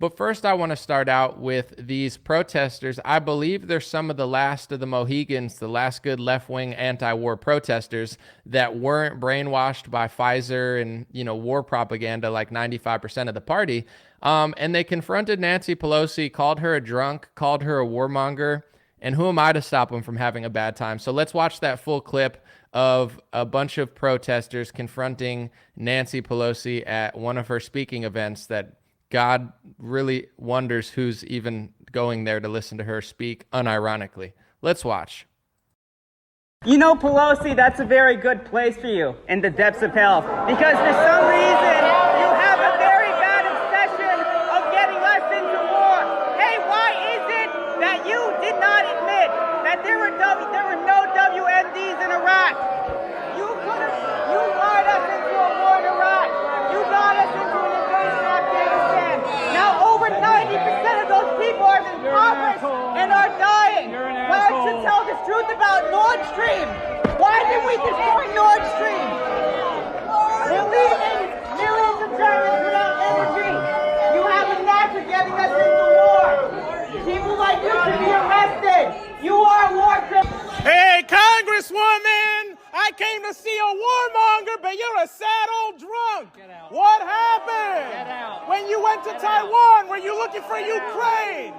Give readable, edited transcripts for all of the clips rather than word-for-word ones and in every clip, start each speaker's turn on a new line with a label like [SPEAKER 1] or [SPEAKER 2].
[SPEAKER 1] But first, I want to start out with these protesters. I believe they're some of the last of the Mohegans, the last good left-wing anti-war protesters that weren't brainwashed by Pfizer and, war propaganda like 95% of the party. And they confronted Nancy Pelosi, called her a drunk, called her a warmonger. And who am I to stop them from having a bad time? So let's watch that full clip of a bunch of protesters confronting Nancy Pelosi at one of her speaking events that God really wonders who's even going there to listen to her speak unironically. Let's watch.
[SPEAKER 2] Pelosi, that's a very good place for you in the depths of hell, because for some reason you have a very bad obsession of getting us into war. Hey, why is it that you did not admit that there were no WMDs in Iraq? You lied us into a war in Iraq. You got us into an invasion of Afghanistan. Now over 90% of those people are impoverished and are dying. Why don't you tell the truth about Nord Stream? Why did we destroy Nord Stream? We're leaving millions of Germans without energy. You have a knack for getting us into war. People like you should be arrested. You are a war criminal.
[SPEAKER 3] Hey, Congresswoman, I came to see a warmonger, but you're a sad old drunk.
[SPEAKER 2] Get out.
[SPEAKER 3] What happened?
[SPEAKER 2] Get out.
[SPEAKER 3] When you went to Taiwan, were you looking for Ukraine?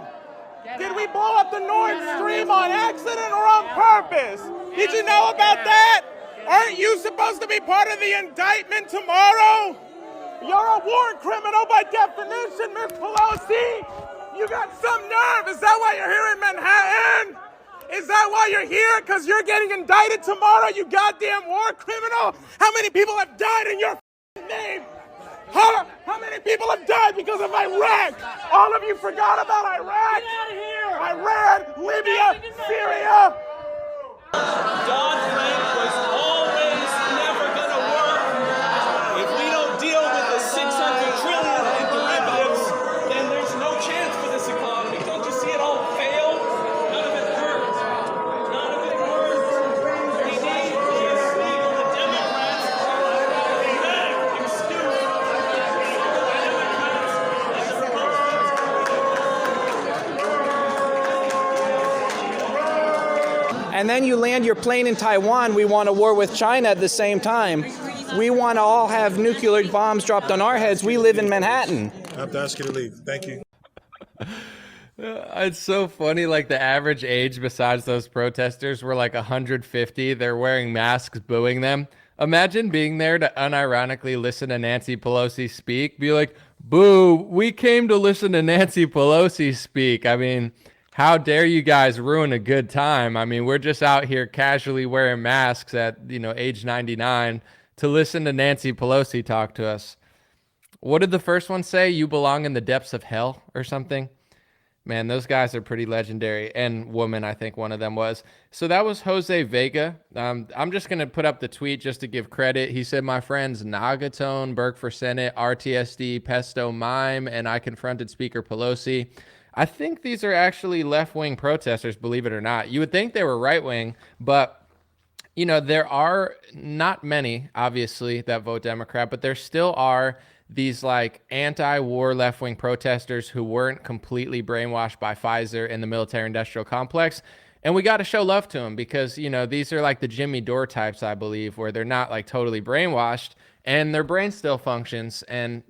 [SPEAKER 3] Did we blow up the Nord Stream on accident or on purpose? Did you know about that? Aren't you supposed to be part of the indictment tomorrow? You're a war criminal by definition, Miss Pelosi. You got some nerve. Is that why you're here in Manhattan? Is that why you're here? Because you're getting indicted tomorrow, you goddamn war criminal? How many people have died in your name? How many people have died because of Iraq? All of you forgot about Iraq?
[SPEAKER 2] Get out of here!
[SPEAKER 3] Iran, Libya, Syria.
[SPEAKER 4] Dodd-Frank was always never going to work. If we don't deal with the $600 trillion in derivatives, then there's no chance for this economy. Don't you see it all failed? None of it worked. None of it worked. We need this legal. The Democrats are a pathetic excuse.
[SPEAKER 5] And then you land your plane in Taiwan. We want a war with China at the same time. We want to all have nuclear bombs dropped on our heads. We live in Manhattan.
[SPEAKER 6] I have to ask you to leave. Thank you.
[SPEAKER 1] It's so funny. Like the average age besides those protesters were like 150. They're wearing masks, booing them. Imagine being there to unironically listen to Nancy Pelosi speak. Be like, boo, we came to listen to Nancy Pelosi speak. I mean, how dare you guys ruin a good time? I mean, we're just out here casually wearing masks at, age 99 to listen to Nancy Pelosi talk to us. What did the first one say? You belong in the depths of hell or something? Man, those guys are pretty legendary. And woman, I think one of them was. So that was Jose Vega. I'm just going to put up the tweet just to give credit. He said, my friends Nagatone, Burke for Senate, RTSD, Pesto Mime, and I confronted Speaker Pelosi. I think these are actually left-wing protesters, believe it or not. You would think they were right-wing, but, there are not many, obviously, that vote Democrat, but there still are these like anti-war left-wing protesters who weren't completely brainwashed by Pfizer and the military-industrial complex. And we got to show love to them because, these are like the Jimmy Dore types, I believe, where they're not like totally brainwashed and their brain still functions. And,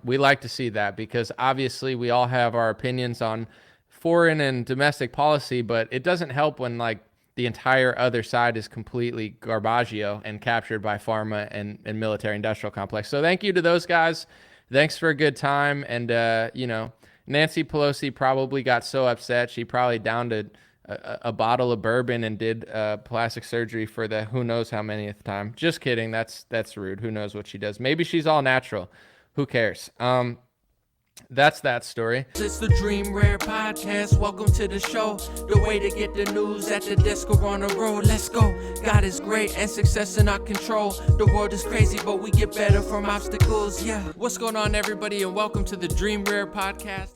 [SPEAKER 1] we like to see that because obviously we all have our opinions on foreign and domestic policy, but it doesn't help when like the entire other side is completely garbaggio and captured by pharma and military industrial complex. So thank you to those guys. Thanks for a good time. And, Nancy Pelosi probably got so upset. She probably downed a bottle of bourbon and did plastic surgery for the who knows how manyth time. Just kidding. That's rude. Who knows what she does? Maybe she's all natural. Who cares? That's that story.
[SPEAKER 7] It's the Dream Rare Podcast. Welcome to the show. The way to get the news at the desk or on the road. Let's go. God is great and success in our control. The world is crazy, but we get better from obstacles. Yeah. What's going on, everybody, and welcome to the Dream Rare Podcast.